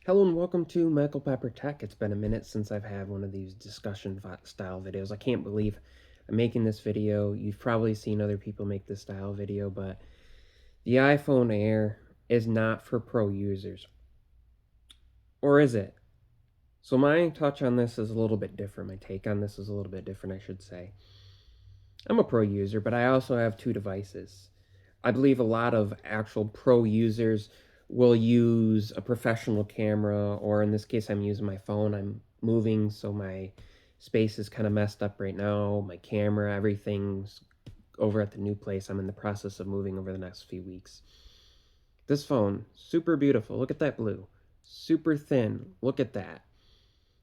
Hello and welcome to Michael Pepper Tech. It's been a minute since I've had one of these discussion style videos. I can't believe I'm making this video. You've probably seen other people make this style video, but the iPhone Air is not for pro users. Or is it? So my touch on this is a little bit different. My take on this is a little bit different, I should say. I'm a pro user, but I also have two devices. I believe a lot of actual pro users will use a professional camera, or in this case, I'm using my phone. I'm moving, so my space is kind of messed up right now. My camera, everything's over at the new place. I'm in the process of moving over the next few weeks. This phone, super beautiful. Look at that blue. Super thin. Look at that.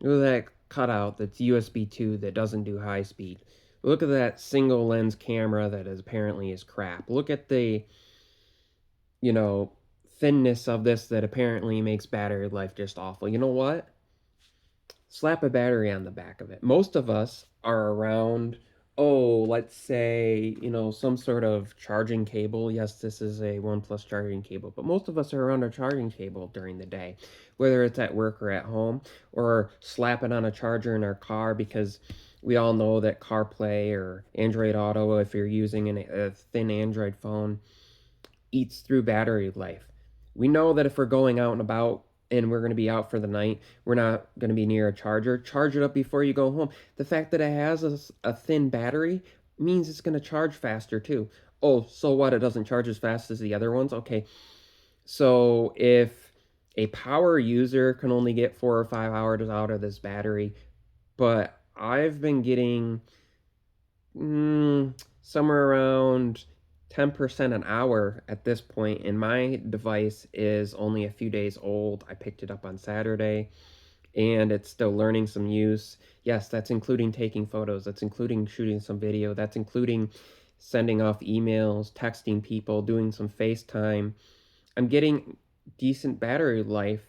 Look at that cutout that's USB 2 that doesn't do high speed. Look at that single lens camera that is apparently is crap. Look at the, you know, thinness of this that apparently makes battery life just awful. You know what? Slap a battery on the back of it. Most of us are around, oh, let's say, some sort of charging cable. Yes, this is a OnePlus charging cable, but most of us are around a charging cable during the day, whether it's at work or at home, or slap it on a charger in our car because we all know that CarPlay or Android Auto, if you're using a thin Android phone, eats through battery life. We know that if we're going out and about and we're going to be out for the night, we're not going to be near a charger. Charge it up before you go home. The fact that it has a thin battery means it's going to charge faster too. Oh, so what? It doesn't charge as fast as the other ones? Okay. So if a power user can only get 4 or 5 hours out of this battery, but I've been getting somewhere around 10% an hour at this point, and my device is only a few days old. I picked it up on Saturday, and it's still learning some use. Yes, that's including taking photos, that's including shooting some video, that's including sending off emails, texting people, doing some FaceTime. I'm getting decent battery life,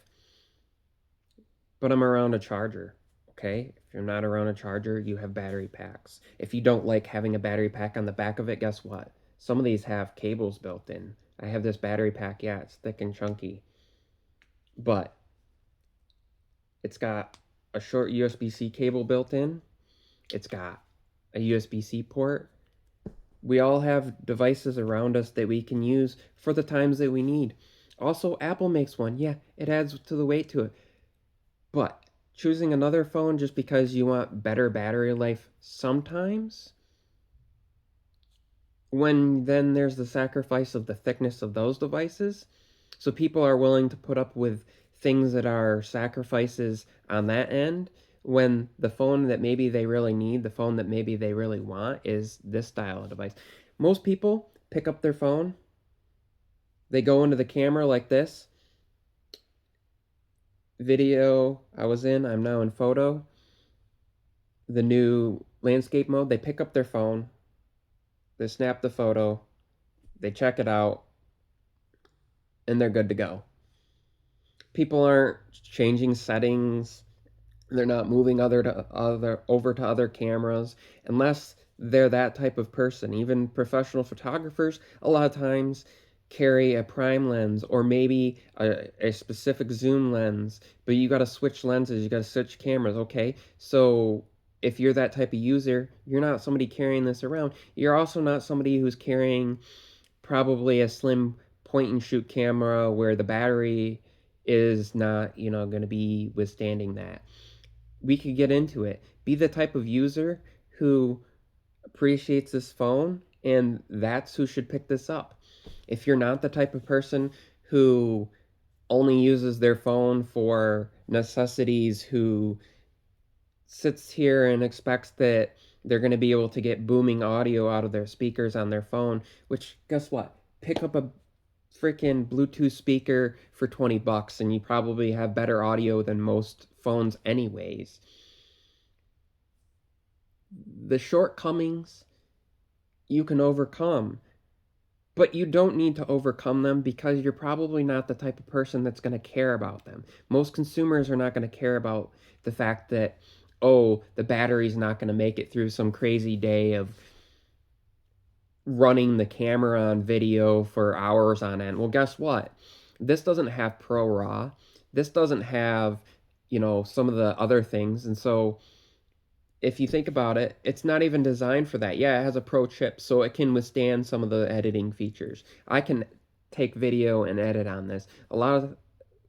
but I'm around a charger. Okay? If you're not around a charger, you have battery packs. If you don't like having a battery pack on the back of it, guess what? Some of these have cables built in. I have this battery pack, yeah, it's thick and chunky, but it's got a short USB-C cable built in. It's got a USB-C port. We all have devices around us that we can use for the times that we need. Also, Apple makes one. Yeah, it adds to the weight to it. But choosing another phone just because you want better battery life sometimes, when then there's the sacrifice of the thickness of those devices. So people are willing to put up with things that are sacrifices on that end when the phone that maybe they really need, the phone that maybe they really want, is this style of device. Most people pick up their phone, they go into the camera like this. Video I was in, I'm now in photo. The new landscape mode, they pick up their phone, they snap the photo, they check it out, and they're good to go. People aren't changing settings, they're not moving over to other cameras unless they're that type of person. Even professional photographers a lot of times carry a prime lens or maybe a specific zoom lens, but you got to switch lenses, you got to switch cameras. Okay, so if you're that type of user, you're not somebody carrying this around. You're also not somebody who's carrying probably a slim point and shoot camera where the battery is not, going to be withstanding that. We could get into it. Be the type of user who appreciates this phone, and that's who should pick this up. If you're not the type of person who only uses their phone for necessities, who sits here and expects that they're going to be able to get booming audio out of their speakers on their phone, which, guess what? Pick up a freaking Bluetooth speaker for 20 bucks and you probably have better audio than most phones anyways. The shortcomings you can overcome, but you don't need to overcome them because you're probably not the type of person that's going to care about them. Most consumers are not going to care about the fact that, oh, the battery's not going to make it through some crazy day of running the camera on video for hours on end. Well, guess what? This doesn't have Pro RAW. This doesn't have, some of the other things. And so if you think about it, it's not even designed for that. Yeah, it has a pro chip, so it can withstand some of the editing features. I can take video and edit on this. A lot of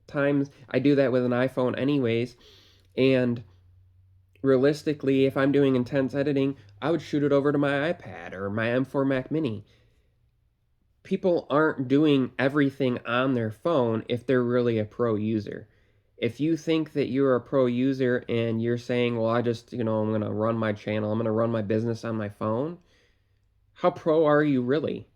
times I do that with an iPhone anyways, and realistically, if I'm doing intense editing, I would shoot it over to my iPad or my M4 Mac Mini. People aren't doing everything on their phone if they're really a pro user. If you think that you're a pro user and you're saying, well, I just, I'm going to run my channel, I'm going to run my business on my phone, how pro are you really?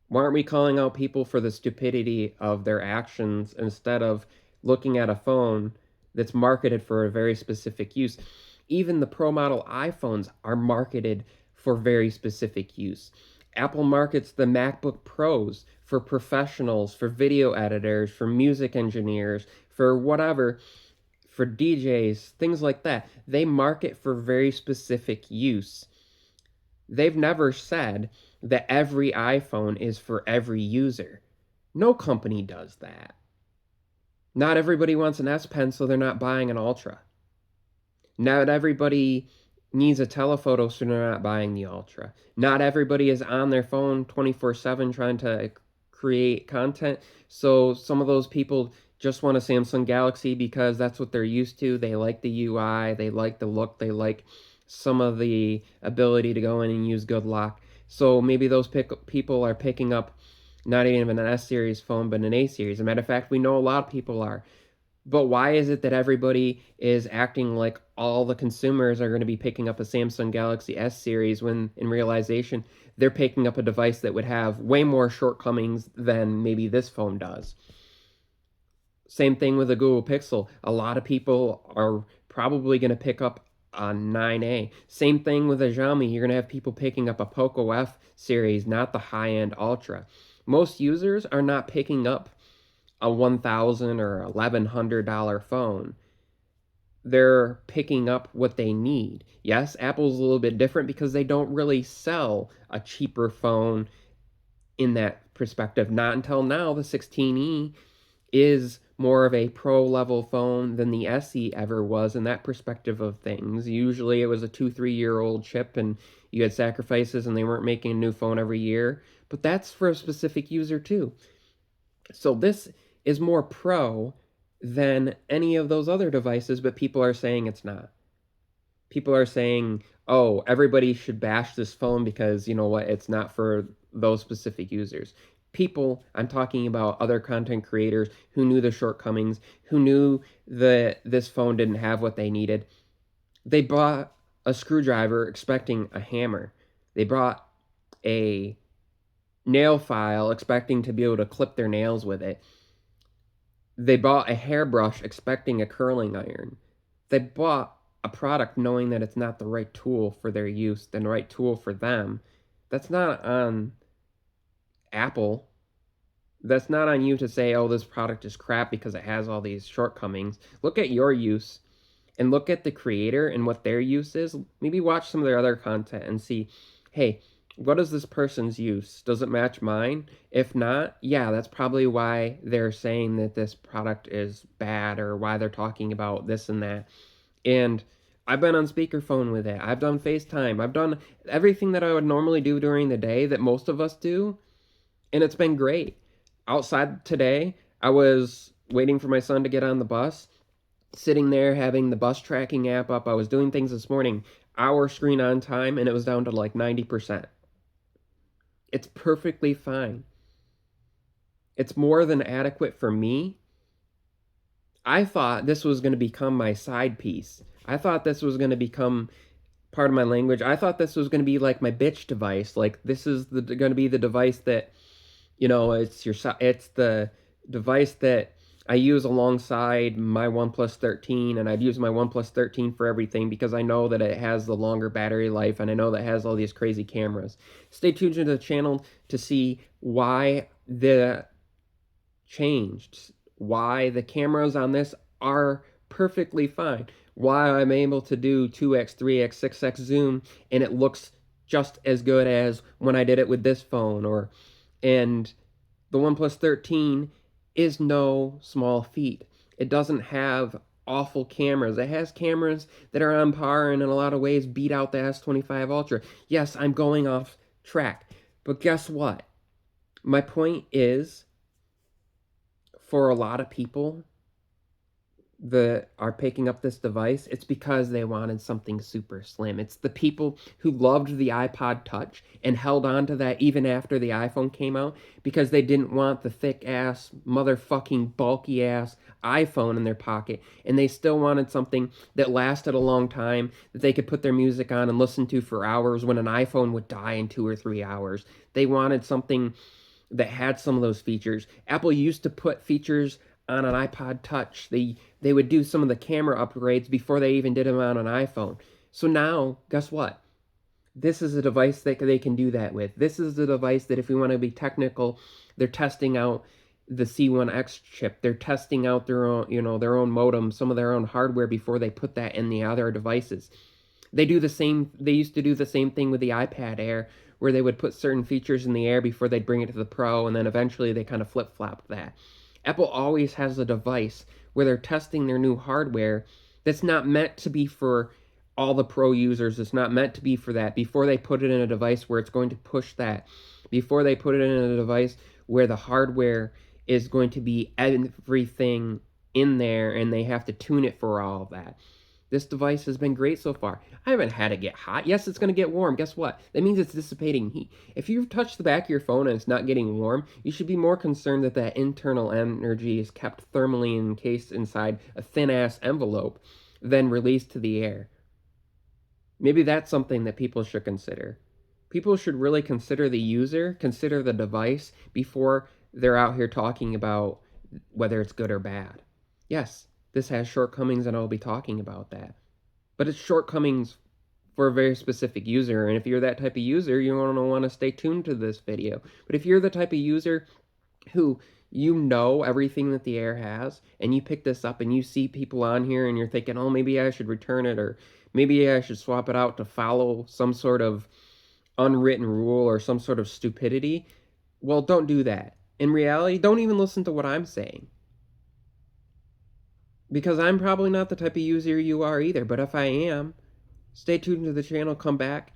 Why aren't we calling out people for the stupidity of their actions instead of looking at a phone that's marketed for a very specific use? Even the pro model iPhones are marketed for very specific use. Apple markets the MacBook Pros for professionals, for video editors, for music engineers, for whatever, for DJs, things like that. They market for very specific use. They've never said that every iPhone is for every user. No company does that. Not everybody wants an S Pen, so they're not buying an Ultra. Not everybody needs a telephoto, so they're not buying the Ultra. Not everybody is on their phone 24/7 trying to create content, so some of those people just want a Samsung Galaxy because that's what they're used to. They like the UI, they like the look, they like some of the ability to go in and use good lock. So maybe those people are picking up not even an S series phone, but an A series. As a matter of fact, we know a lot of people are. But why is it that everybody is acting like all the consumers are going to be picking up a Samsung Galaxy S series when in realization they're picking up a device that would have way more shortcomings than maybe this phone does? Same thing with the Google Pixel. A lot of people are probably going to pick up a 9A. Same thing with a Xiaomi. You're going to have people picking up a Poco F series, not the high-end Ultra. Most users are not picking up a $1,000 or $1,100 phone. They're picking up what they need. Yes, Apple's a little bit different because they don't really sell a cheaper phone in that perspective. Not until now, the 16E is more of a pro level phone than the SE ever was in that perspective of things. Usually it was a 2-3 year old chip and you had sacrifices and they weren't making a new phone every year. But that's for a specific user too. So this is more pro than any of those other devices, but people are saying it's not. People are saying, oh, everybody should bash this phone because you know what, it's not for those specific users. People, I'm talking about other content creators who knew the shortcomings, who knew that this phone didn't have what they needed. They bought a screwdriver expecting a hammer. They bought a nail file expecting to be able to clip their nails with it. They bought a hairbrush expecting a curling iron. They bought a product knowing that it's not the right tool for their use, the right tool for them. That's not on Apple. That's not on you to say, oh, this product is crap because it has all these shortcomings. Look at your use and look at the creator and what their use is. Maybe watch some of their other content and see, hey, what is this person's use? Does it match mine? If not, yeah, that's probably why they're saying that this product is bad or why they're talking about this and that. And I've been on speakerphone with it. I've done FaceTime. I've done everything that I would normally do during the day that most of us do, and it's been great. Outside today, I was waiting for my son to get on the bus, sitting there having the bus tracking app up. I was doing things this morning, hour screen on time, and it was down to like 90%. It's perfectly fine. It's more than adequate for me. I thought this was going to become my side piece. I thought this was going to become part of my language. I thought this was going to be like my bitch device. Like this is going to be the device that, it's the device that I use alongside my OnePlus 13, and I'd use my OnePlus 13 for everything because I know that it has the longer battery life and I know that it has all these crazy cameras. Stay tuned to the channel to see why the changed, why the cameras on this are perfectly fine, why I'm able to do 2x, 3x, 6x zoom and it looks just as good as when I did it with this phone. And the OnePlus 13 is no small feat. It doesn't have awful cameras. It has cameras that are on par and in a lot of ways beat out the S25 Ultra. Yes, I'm going off track. But guess what? My point is, for a lot of people that are picking up this device, it's because they wanted something super slim. It's the people who loved the iPod Touch and held on to that even after the iPhone came out because they didn't want the thick ass, motherfucking bulky ass iPhone in their pocket. And they still wanted something that lasted a long time, that they could put their music on and listen to for hours when an iPhone would die in 2 or 3 hours. They wanted something that had some of those features. Apple used to put features on an iPod Touch. They would do some of the camera upgrades before they even did them on an iPhone. So now, guess what? This is a device that they can do that with. This is the device that, if we want to be technical, they're testing out the C1X chip. They're testing out their own, their own modem, some of their own hardware before they put that in the other devices. They used to do the same thing with the iPad Air, where they would put certain features in the Air before they'd bring it to the Pro, and then eventually they kind of flip-flopped that. Apple always has a device where they're testing their new hardware that's not meant to be for all the pro users. It's not meant to be for that before they put it in a device where it's going to push that. Before they put it in a device where the hardware is going to be everything in there and they have to tune it for all of that. This device has been great so far. I haven't had it get hot. Yes, it's going to get warm. Guess what? That means it's dissipating heat. If you've touched the back of your phone and it's not getting warm, you should be more concerned that that internal energy is kept thermally encased inside a thin-ass envelope than released to the air. Maybe that's something that people should consider. People should really consider the user, consider the device, before they're out here talking about whether it's good or bad. Yes, this has shortcomings, and I'll be talking about that. But it's shortcomings for a very specific user, and if you're that type of user, you want to stay tuned to this video. But if you're the type of user who everything that the Air has, and you pick this up and you see people on here and you're thinking, oh, maybe I should return it, or maybe I should swap it out to follow some sort of unwritten rule or some sort of stupidity, well, don't do that. In reality, don't even listen to what I'm saying, because I'm probably not the type of user you are either. But if I am, stay tuned to the channel, come back,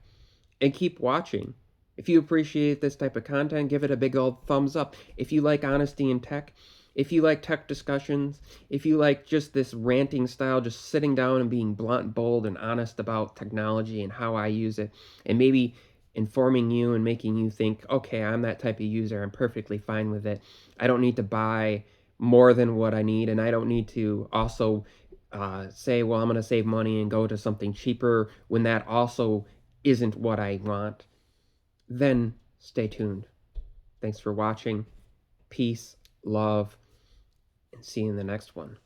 and keep watching. If you appreciate this type of content, give it a big old thumbs up. If you like honesty in tech, if you like tech discussions, if you like just this ranting style, just sitting down and being blunt, bold, and honest about technology and how I use it, and maybe informing you and making you think, okay, I'm that type of user, I'm perfectly fine with it. I don't need to buy more than what I need, and I don't need to also say, well, I'm going to save money and go to something cheaper when that also isn't what I want. Then stay tuned. Thanks for watching. Peace, love, and see you in the next one.